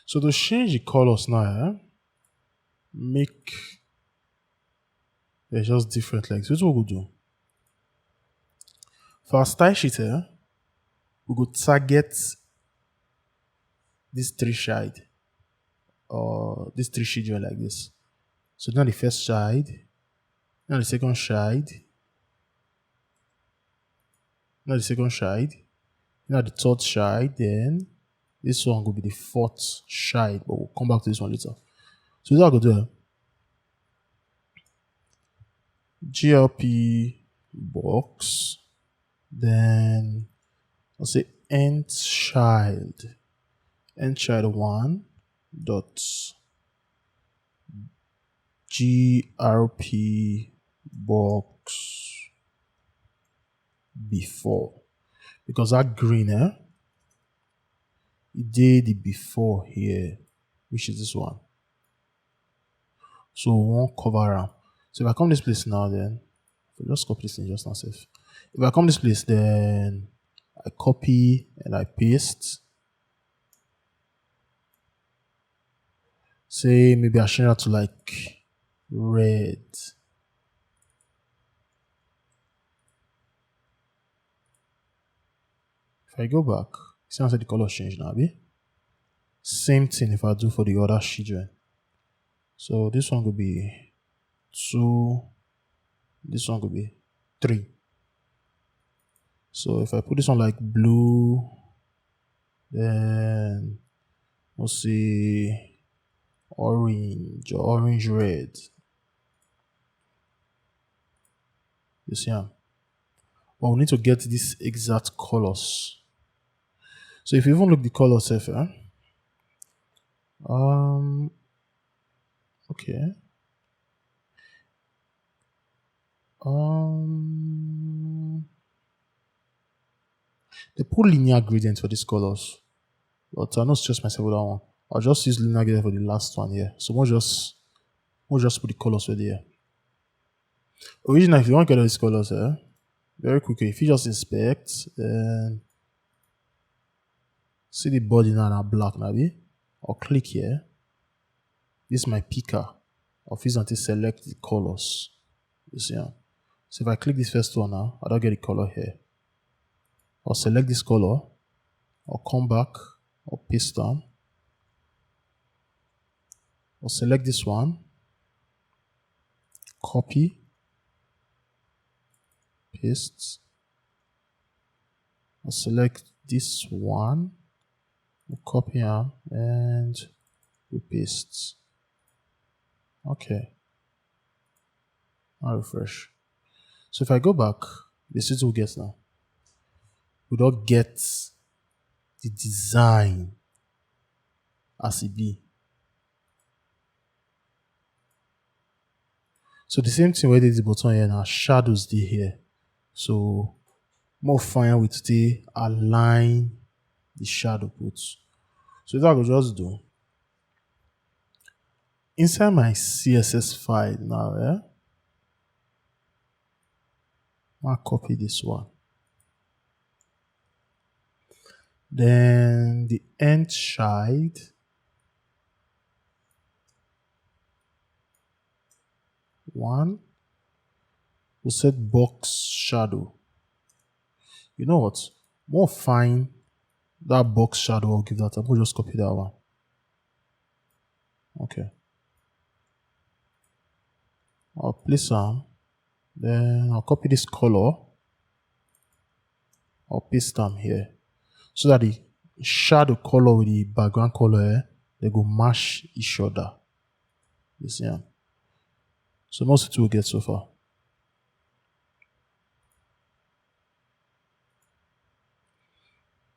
So to change the colors now, make it's just different legs. Here's what we'll do. For our style sheet here, we go target this three shade or this three schedule like this. So now the first shade, now the second shade, now the second shade, now the third shade, then this one will be the fourth shade, but we'll come back to this one later. So this is what I go do. GLP box, then I'll say end child 1 dot grp box before, because that green it did the before here, which is this one. So we won't cover them. So if I come this place now, then I'll just copy this in just now safe. If I come this place, then I copy and I paste. Say maybe I change that to like red. If I go back, see how the color change now, be? Same thing if I do for the other children. So this one could be 2, this one could be 3. So if I put this one like blue, then we'll see orange or orange red. You see them? But we need to get these exact colors. So if you even look the colors, okay. They put linear gradient for these colors, but I'll not stress myself with that one. I'll just use linear gradient for the last one here. So we'll just put the colors for there. Originally, if you want to get all these colors here, very quickly, if you just inspect and see the body now black, maybe, or click here, this is my picker. I'll use until select the colors. You see? So if I click this first one now, I don't get the color here. I'll select this color. I'll come back. I'll paste down. I'll select this one. Copy. Paste. I'll select this one. We'll copy them and we paste. Okay. I'll refresh. So if I go back, this is what we get now. We don't get the design as it be. So the same thing where there's the button here now, shadows dey here. So more fine with the align the shadow puts. So that I will just do. Inside my CSS file now, I'll copy this one. Then the end child. One. We'll set box shadow. You know what? More fine that box shadow. I'll give that up. We'll just copy that one. Okay. I'll place them. Then I'll copy this color. I'll paste them here. So that the shadow color with the background color, they go match each other. You see? So most of it will get so far.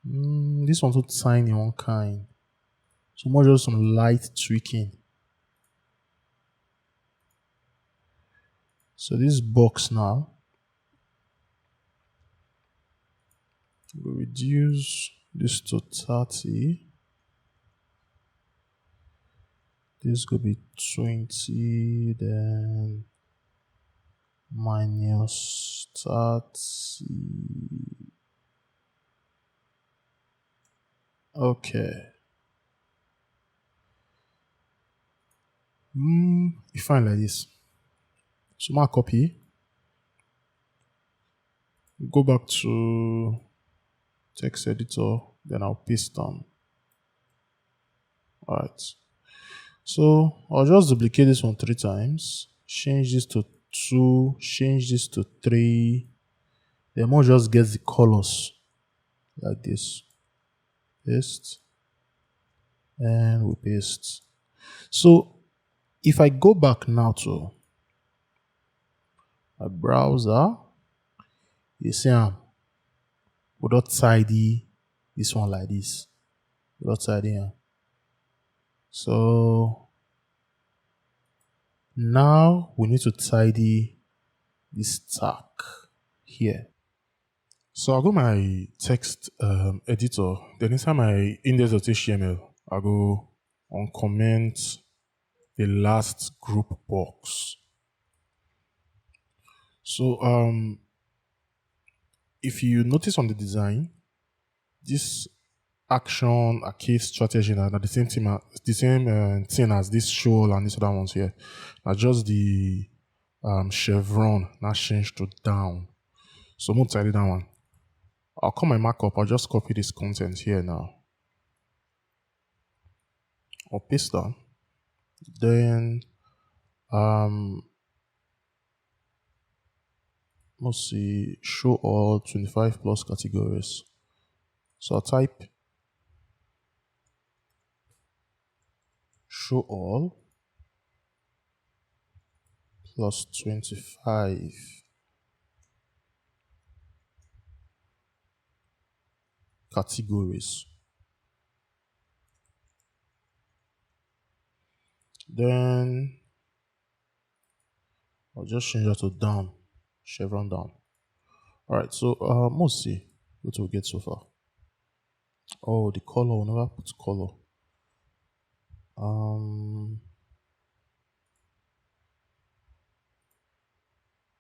This one's too tiny one kind. So more just some light tweaking. So this box now, we'll reduce this to 30. This could be 20, then minus 30. Okay. You find like this. So my copy. Go back to text editor, then I'll paste them. Alright. So I'll just duplicate this one 3 times. Change this to 2. Change this to 3. Then we'll just get the colors like this. Paste. And we paste. So if I go back now to my browser, you see we don't tidy this one like this. We don't tidy here. So now we need to tidy this tag here. So I'll go my text editor, then inside my index.html, I'll go uncomment the last group box. So if you notice on the design, this action, arcade strategy are the same thing as this show and these other ones here. Now just the chevron now changed to down. So I'm going to tidy that one. I'll call my markup. I'll just copy this content here now. I'll paste that. Then let's see, show all 25 plus categories. So I'll type show all plus 25 categories. Then I'll just change that to down, chevron down. Alright, so let's see what we'll get so far. Oh, the color, we'll never put color.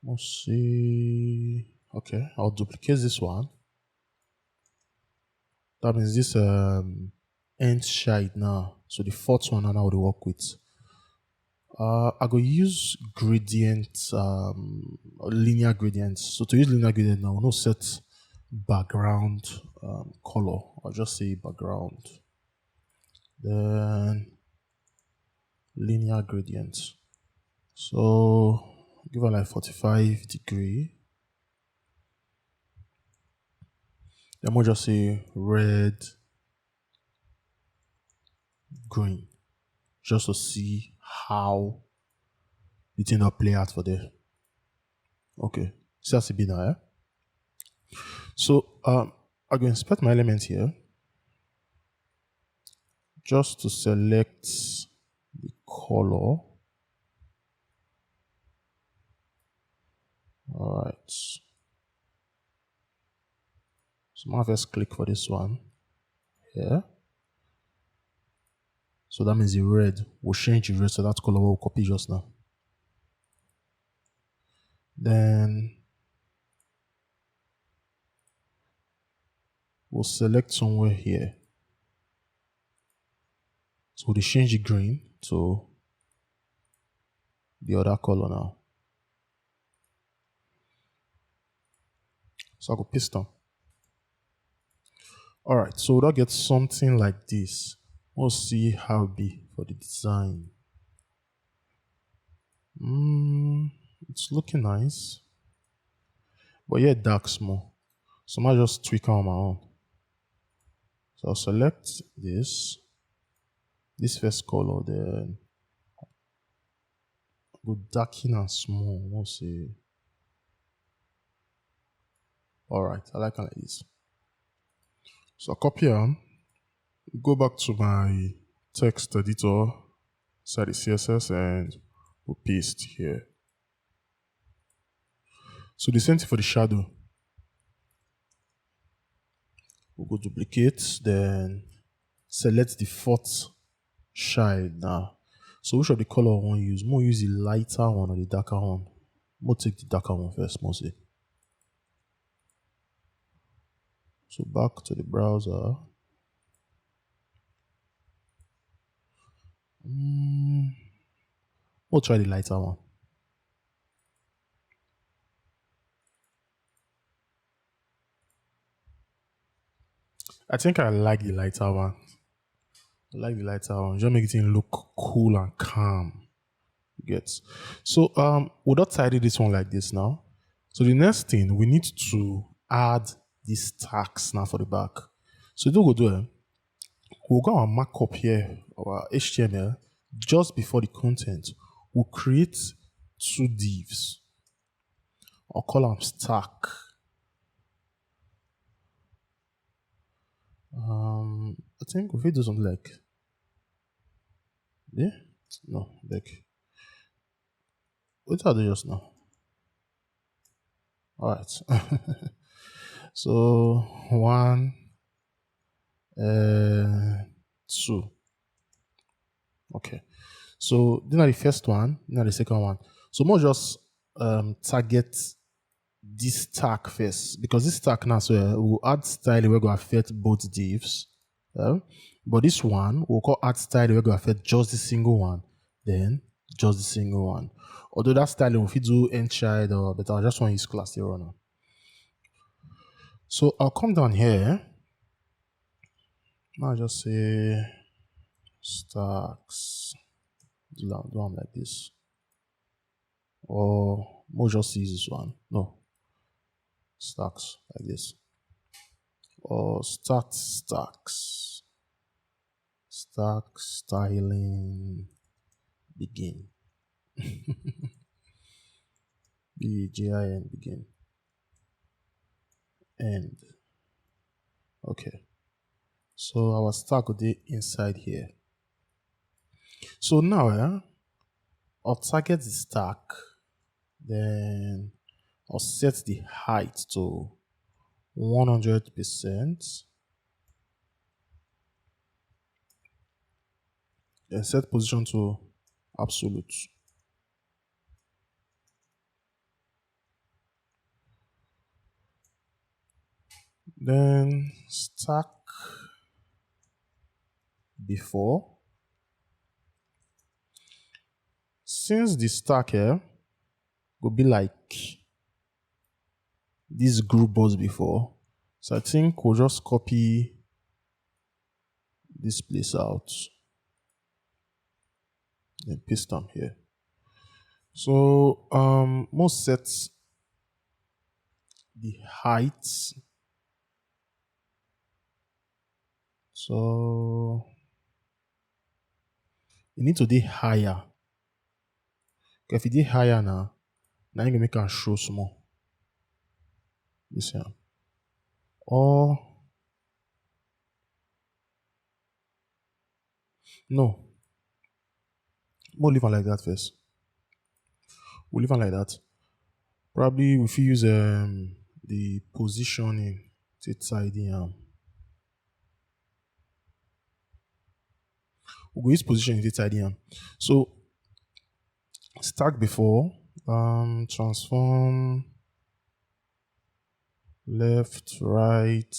Let's see. Okay, I'll duplicate this one. That means this end shade now. So the fourth one now will work with. I go use gradient, linear gradients. So to use linear gradient now, we'll not set background color. I'll just say background. Then linear gradient. So give it like 45 degree. Then we'll just say red, green, just to see how the thing will play out for there. Okay, so that's a bit now, yeah? So I go inspect my element here, just to select the color. All right. So I'll first click for this one here. So that means the red will change the red, so that color will copy just now. Then we'll select somewhere here. So we'll change the green to the other color now. So I go paste on. All right, so we'll get something like this. We'll see how it be for the design. It's looking nice, but yeah, dark small. So I might just tweak on my own. So I'll select this first color, then go darken and small. We'll see. All right, I like it like this. So I'll copy on, go back to my text editor, set the CSS, and we'll paste here. So the same thing for the shadow. We'll go duplicate, then select the fourth shade now. So which of the color I want to use? More use the lighter one or the darker one? More take the darker one first, mostly. So back to the browser. We'll try the lighter one. I think I like the lighter one. I like the lighter one. Just make it look cool and calm. Gets. So we'll not tidy this one like this now. So the next thing, we need to add these tags now for the back. So we'll go and mark up here our HTML just before the content. We'll create two divs. I'll call them stack. I think if we do something like, yeah, no, like, what are they just now? All right. So 1, 2. Okay. So then the first one, then the second one. So more just target this tag first, because this tag now, so we'll add style we're going to affect both divs. But this one we'll call add style we're going to affect just the single one, then just the single one. Although that styling if you do end child or but I just want to use class here now. So I'll come down here. I'll just say stacks. Do them like this. Or we'll just use this one. No. Stacks like this. Or stacks. Stack styling begin. BGIN begin. End. Okay. So our stack will be inside here. So now I'll target the stack, then I'll set the height to 100%, and set position to absolute. Then stack before, since the stack here will be like this group was before, so I think we'll just copy this place out and paste them here. So most set the height. So you need to do higher. If you do higher now you can make a show small. This here. Or no. We'll leave it like that first. We'll leave it like that. Probably if you use the positioning to tidy we'll use positioning to tidy so stack before transform left, right.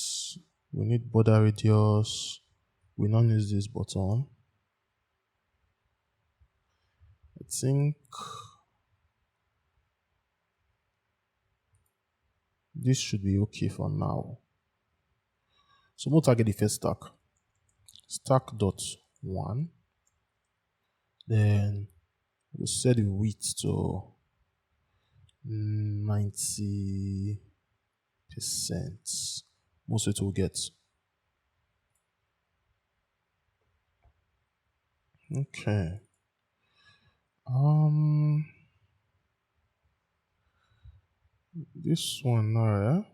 We need border radius. We don't use this button. I think this should be okay for now. So we'll target the first stack. Stack dot one. Then we'll set the width to 90%. Most of it will get. Okay. This one now,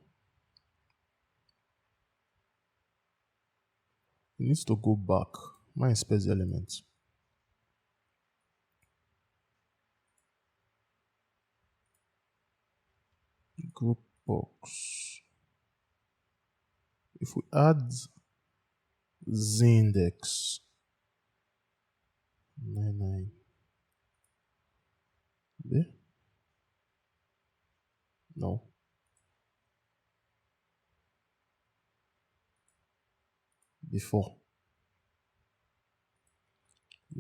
it needs to go back. My inspect the element. Group box. If we add z-index 99, no. Before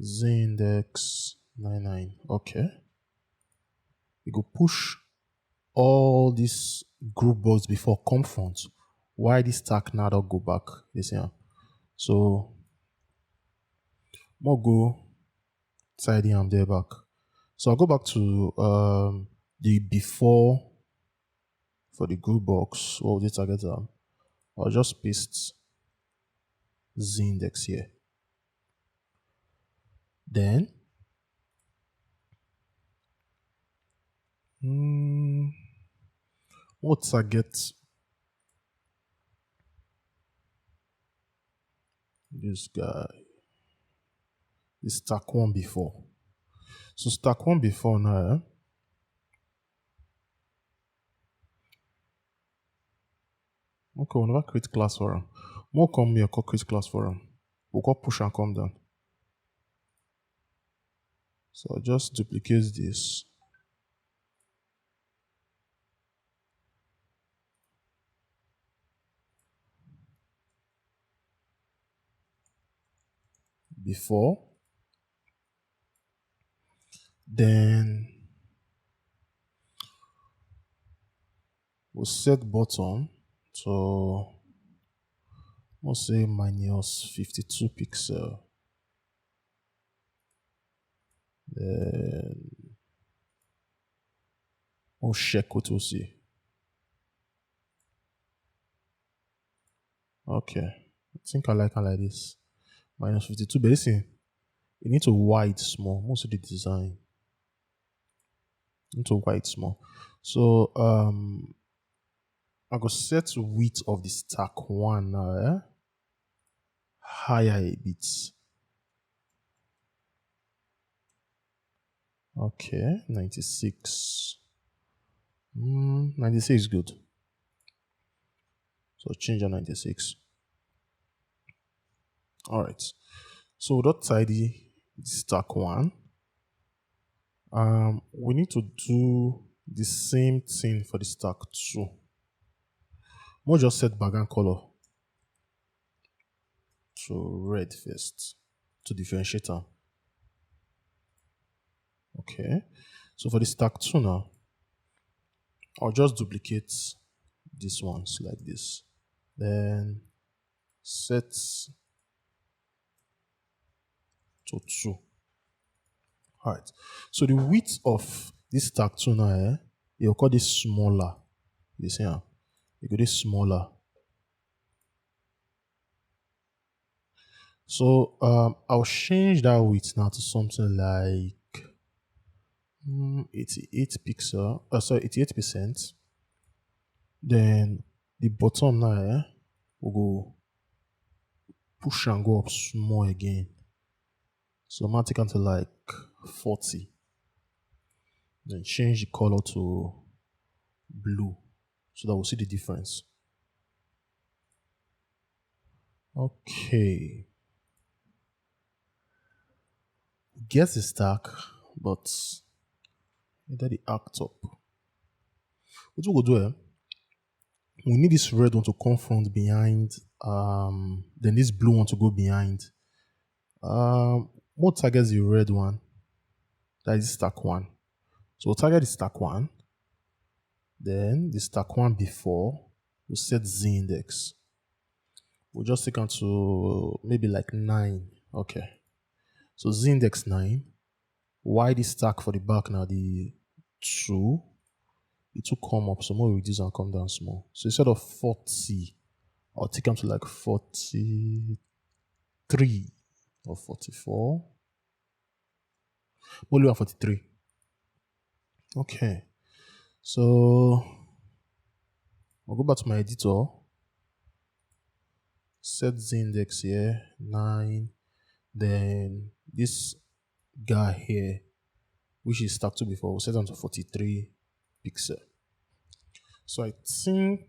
z-index 99. Okay. We go push all these group box before come front. Why this stack now don't go back? This here. So more go tidy am there back. So I'll go back to the before for the group box. What would you target them? I'll just paste z-index here. Then we'll target this guy. The stack one before. So stack one before now. Okay, we'll never create class for him. More come here, create class for him. We'll go push and come down. So I'll just duplicate this. Before. Then we'll set bottom to we'll say minus 52 pixel. Then we'll check what we'll see. Okay, I think I like this. Minus 52, but listen, you need to wide small. Most of the design. Into wide small. So I go set width of the stack one now, higher a bit. Okay, 96. 96 is good. So change to 96. All right. So we'll tidy the stack one. We need to do the same thing for the stack two. We'll just set background color to red first to differentiate them. Okay. So for the stack 2 now, I'll just duplicate these ones like this. Then set to 2. All right. So the width of this stack 2 now, you'll call this smaller. You see, you go this smaller. So I'll change that width now to something like 88 pixel. Sorry, 88%. Then the bottom now, we'll go push and go up small again. So I'm gonna take it to like 40. Then change the color to blue so that we'll see the difference. Okay. Guess the stack, but either the act up. What we'll do, we need this red one to come front behind, then this blue one to go behind. We'll target the red one. That is stack 1. So we'll target the stack 1. Then the stack 1 before, we'll set Z index. We'll just take on to maybe like 9. Okay. So Z index 9. Why the stack for the back now? The 2. It will come up. So more reduce and come down small. So instead of 40, I'll take them to like 43 or 44. Only 43. Okay. So I'll go back to my editor. Set Z index here, 9. Then this guy here, which is stack 2 before, we'll set down to 43 pixel. So I think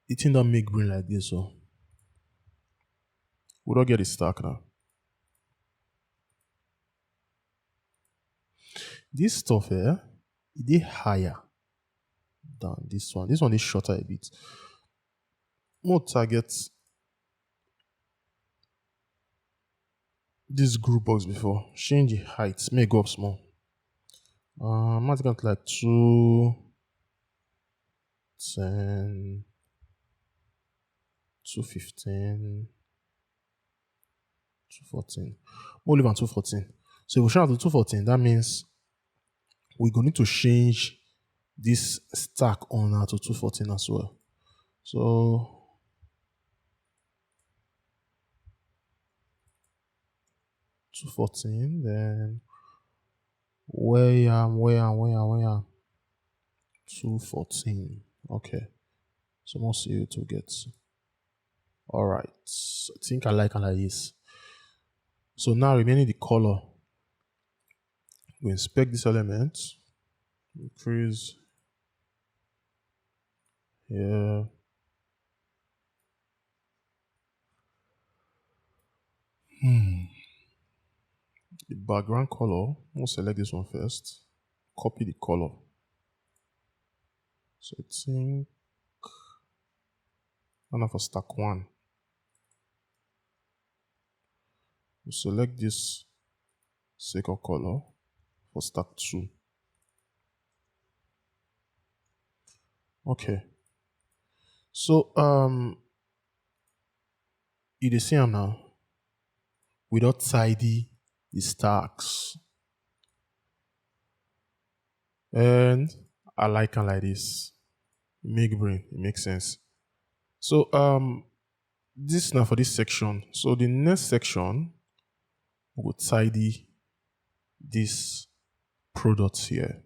the thing don't make green like this, so we don't get it stack now. This stuff here, it is higher than this one. This one is shorter a bit. More targets this group box before. Change the height, may go up small. I'm not going to like 2, 10, 215, 214. More leave on 214. So if we change to 214, that means we're going to change this stack on to 214 as well. So 214, then where am 214. Okay. So more see to get. All right. I think I like this. So now remaining the color. We inspect this element. Increase here. The background color, we'll select this one first. Copy the color. So I think now for stack 1. We'll select this second color for stack 2. Okay. So you see them now. We don't tidy the stacks. And I like them like this. Make brain, it makes sense. So this now for this section. So the next section will tidy these products here.